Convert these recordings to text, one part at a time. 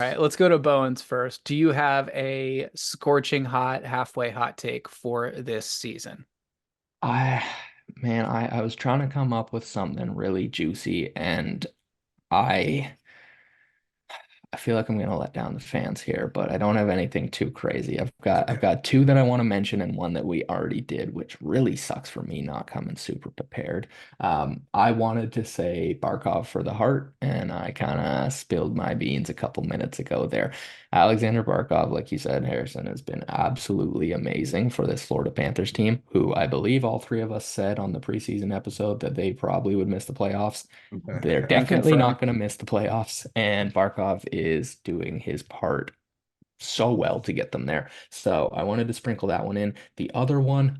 All right, let's go to Bowens first. Do you have a scorching hot, halfway hot take for this season? I I was trying to come up with something really juicy and I I feel like I'm gonna let down the fans here, but I don't have anything too crazy. I've got two that I want to mention and one that we already did, which really sucks for me not coming super prepared. I wanted to say Barkov for the heart, and I kind of spilled my beans a couple minutes ago there. Alexander Barkov, like you said, Harrison, has been absolutely amazing for this Florida Panthers team, who I believe all three of us said on the preseason episode that they probably would miss the playoffs. They're Can definitely not confirm. going to miss the playoffs, and Barkov is doing his part so well to get them there. So I wanted to sprinkle that one in. The other one,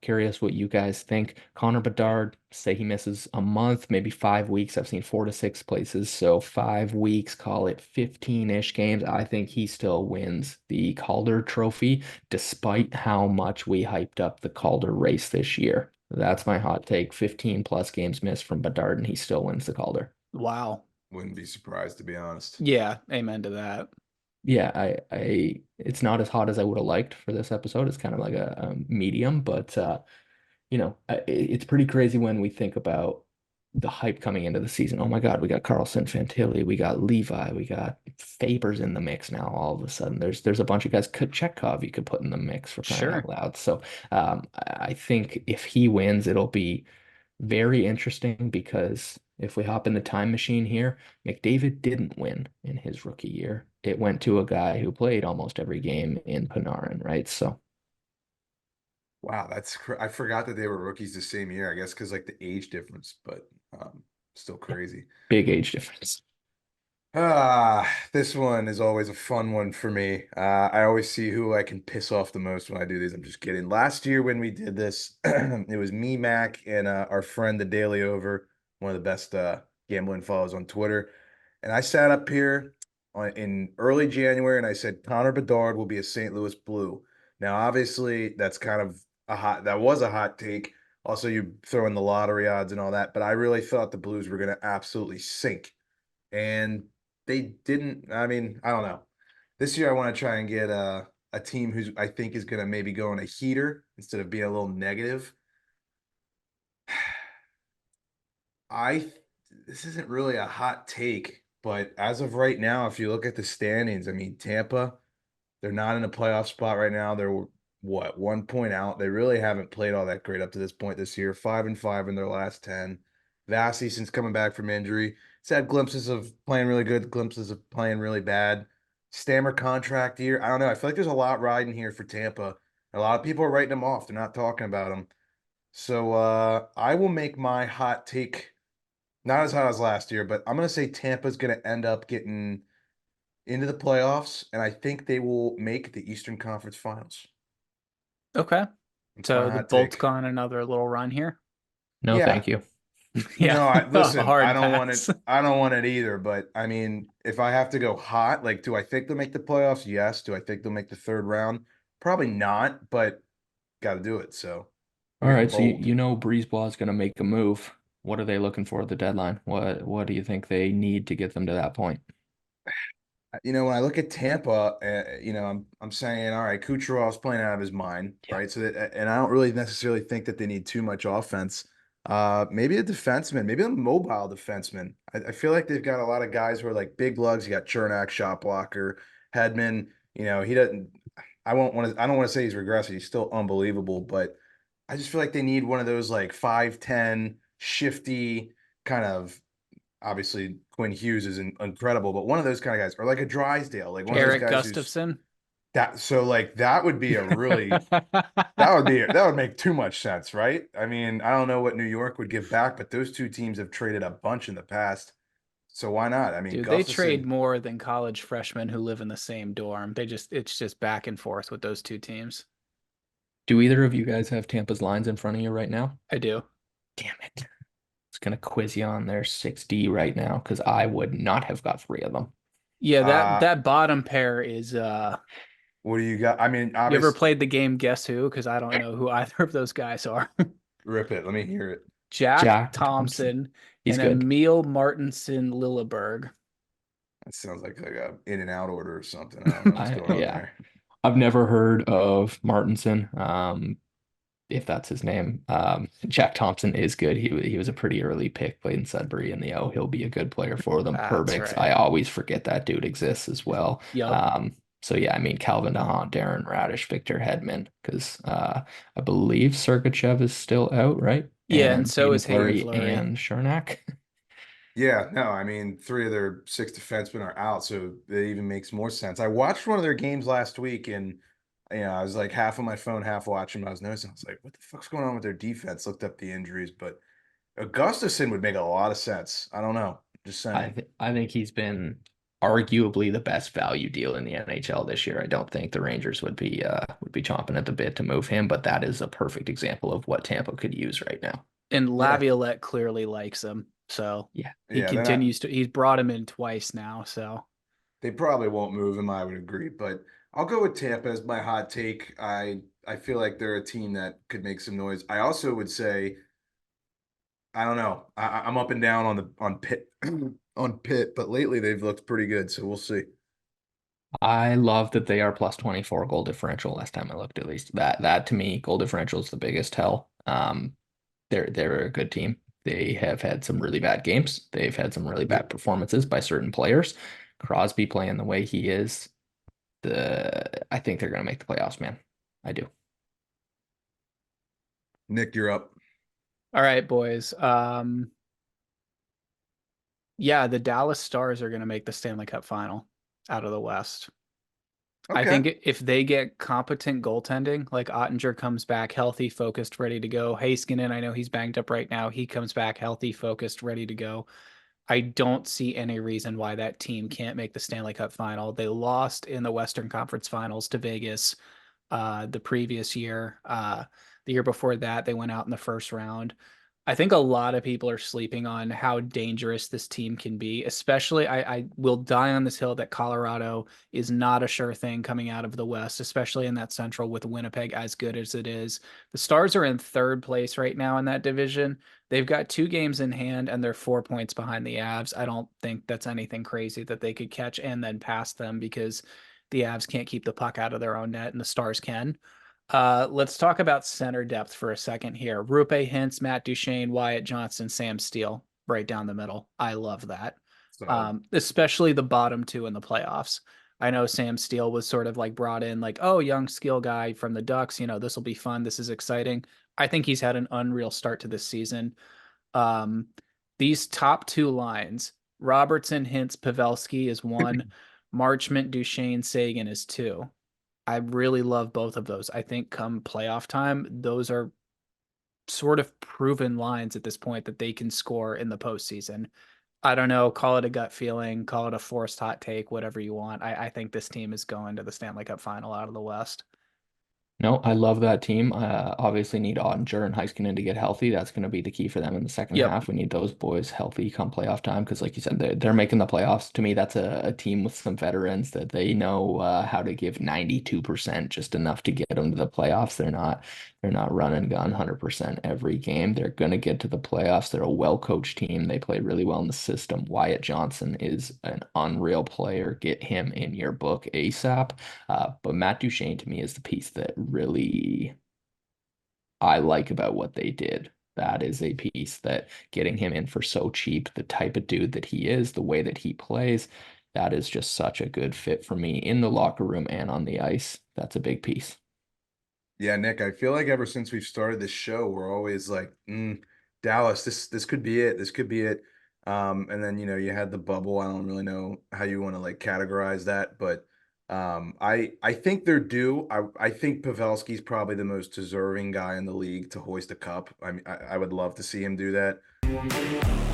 curious what you guys think. Connor Bedard, say he misses a month, maybe 5 weeks. I've seen 4 to 6 places. So 5 weeks, call it 15-ish games. I think he still wins the Calder Trophy, despite how much we hyped up the Calder race this year. That's my hot take. 15 plus games missed from Bedard, and he still wins the Calder. Wow. Wouldn't be surprised, to be honest. Yeah, amen to that. Yeah, it's not as hot as I would have liked for this episode. It's kind of like a medium, but it's pretty crazy when we think about the hype coming into the season. Oh my God, we got Carlson, Fantilli, we got Levi, we got Faber's in the mix now. All of a sudden, there's a bunch of guys. Chekhov you could put in the mix for crying out Sure. loud. So I think if he wins, it'll be very interesting because if we hop in the time machine here, McDavid didn't win in his rookie year. It went to a guy who played almost every game in Panarin, right? So Wow, I forgot that they were rookies the same year. I guess because like the age difference, but still crazy. big age difference. This one is always a fun one for me. I always see who I can piss off the most when I do these. I'm just kidding. Last year when we did this, it was me, Mac, and our friend the Daily Over, one of the best gambling follows on Twitter. And I sat up here in early January and I said Connor Bedard will be a St. Louis Blue. Now, obviously, that's kind of that was a hot take. Also, you throw in the lottery odds and all that, but I really thought the Blues were going to absolutely sink. And they didn't. I mean, I don't know. This year, I want to try and get a team who's I think is going to maybe go on a heater instead of being a little negative. I This isn't really a hot take, but as of right now, if you look at the standings, I mean, Tampa, they're not in a playoff spot right now. They're what, 1 point out. They really haven't played all that great up to this point this year. 5-5 in their last 10. Vasi, since coming back from injury, it's had glimpses of playing really good, glimpses of playing really bad. Stammer contract year. I don't know. I feel like there's a lot riding here for Tampa. A lot of people are writing them off. They're not talking about them. So I will make my hot take not as hot as last year, but I'm gonna say Tampa's gonna end up getting into the playoffs, and I think they will make the Eastern Conference Finals. Okay. It's my So the hot Bolts take. gone another little run here. No, Yeah. thank you. Yeah. No, A listen, I hard don't want it. pass. I don't want it either. But I mean, if I have to go hot, like, do I think they'll make the playoffs? Yes. Do I think they'll make the third round? Probably not, but got to do it. So All we're getting right, so bold. you know Breezeball is going to make a move. What are they looking for at the deadline? What do you think they need to get them to that point? When I look at Tampa, I'm saying, all right, Kucherov's playing out of his mind, Yeah. right? So that, and I don't really necessarily think that they need too much offense. Maybe a defenseman, maybe a mobile defenseman. I feel like they've got a lot of guys who are like big lugs. You got Chernak, shot blocker, Hedman. He doesn't. I don't want to say he's regressed. He's still unbelievable, but I just feel like they need one of those like 5'10", shifty kind of obviously Quinn Hughes is incredible, but one of those kind of guys, or like a Drysdale, like one of those Eric guys who's Gustafson. that. So like that would be a really that would make too much sense, right? I mean, I don't know what New York would give back, but those two teams have traded a bunch in the past, so why not? I mean, Dude, they trade Gustafson. more than college freshmen who live in the same dorm. It's just back and forth with those two teams. Do either of you guys have Tampa's lines in front of you right now? I do. Damn it. It's going to quiz you on their 6D right now because I would not have got three of them. Yeah, that Uh, that bottom pair is what do you got? I mean, you ever obvious. played the game Guess Who? Because I don't know who either of those guys are. Rip it. Let me hear it. Jack Jack Thompson. Thompson He's and good. Emil Martinson Lilleberg. That sounds like a In-N-Out order or something. I don't know what's going on Yeah, there. I've never heard of Martinson. If that's his name. Jack Thompson is good. He was a pretty early pick, played in Sudbury in the O. He'll be a good player for them. That's Perbix, I right. always forget that dude exists as well. Yup. So yeah, I mean Calvin DeHaan, Darren Radish, Victor Hedman, because I believe Sergachev is still out, right? Yeah, and And so Hayden is Hayden Fleury Fleury. and Shernack. Yeah, no, I mean, 3 of their 6 defensemen are out, so it even makes more sense. I watched one of their games last week, and I was like half on my phone, half watching. I was noticing, I was like, "What the fuck's going on with their defense?" Looked up the injuries, but Augustuson would make a lot of sense. I don't know, just saying. I think he's been arguably the best value deal in the NHL this year. I don't think the Rangers would be chomping at the bit to move him, but that is a perfect example of what Tampa could use right now. And Yeah, Laviolette clearly likes him. So Yeah. he yeah, they're not. he's brought him in twice now. So They probably won't move him. I would agree, but I'll go with Tampa as my hot take. I feel like they're a team that could make some noise. I also would say I don't know. I'm up and down on Pitt on Pitt, but lately they've looked pretty good, so we'll see. I love that they are plus 24 goal differential last time I looked at least. That to me, goal differential is the biggest tell. They're a good team. They have had some really bad games. They've had some really bad performances by certain players. Crosby playing the way he is, I think they're gonna make the playoffs, man. I do. Nick, you're up. all right, boys. Yeah, the Dallas Stars are going to make the Stanley Cup final out of the West. I Okay. think if they get competent goaltending, like Ottinger comes back healthy, focused, ready to go. Heiskanen, I know he's banged up right now. He comes back healthy, focused, ready to go. I don't see any reason why that team can't make the Stanley Cup final. They lost in the Western Conference Finals to Vegas the previous year. The year before that, they went out in the first round. I think a lot of people are sleeping on how dangerous this team can be, especially I will die on this hill that Colorado is not a sure thing coming out of the West, especially in that Central with Winnipeg as good as it is. The Stars are in third place right now in that division. They've got 2 games in hand and they're 4 points behind the Avs. I don't think that's anything crazy that they could catch and then pass them because the Avs can't keep the puck out of their own net and the Stars can. Let's talk about center depth for a second here. Rupe Hintz, Matt Duchene, Wyatt Johnson, Sam Steele, right down the middle. I love that. Solid. Especially the bottom 2 in the playoffs. I know Sam Steele was sort of like brought in like, oh, young skill guy from the Ducks. This will be fun. This is exciting. I think he's had an unreal start to this season. Um, these top 2 lines, Robertson, Hintz, Pavelski is 1, Marchment, Duchene, Sagan is 2. I really love both of those. I think come playoff time, those are sort of proven lines at this point that they can score in the postseason. I don't know, call it a gut feeling, call it a forced hot take, whatever you want. I think this team is going to the Stanley Cup final out of the West. No, I love that team. Obviously need Ottinger and Heiskanen to get healthy. That's going to be the key for them in the second Yep. half. We need those boys healthy come playoff time because, like you said, they're making the playoffs. To me, that's a team with some veterans that they know how to give 92%, just enough to get them to the playoffs. They're not run and gun 100% every game. They're going to get to the playoffs. They're a well-coached team. They play really well in the system. Wyatt Johnson is an unreal player. Get him in your book ASAP. But Matt Duchene to me is the piece that really I like about what they did. That is a piece that getting him in for so cheap, the type of dude that he is, the way that he plays, that is just such a good fit for me in the locker room and on the ice. That's a big piece. Yeah, Nick, I feel like ever since we've started this show, we're always like, Dallas, this could be it. This could be it. And then you had the bubble. I don't really know how you want to like categorize that, but I think they're due. I think Pavelski's probably the most deserving guy in the league to hoist a cup. I mean, I would love to see him do that.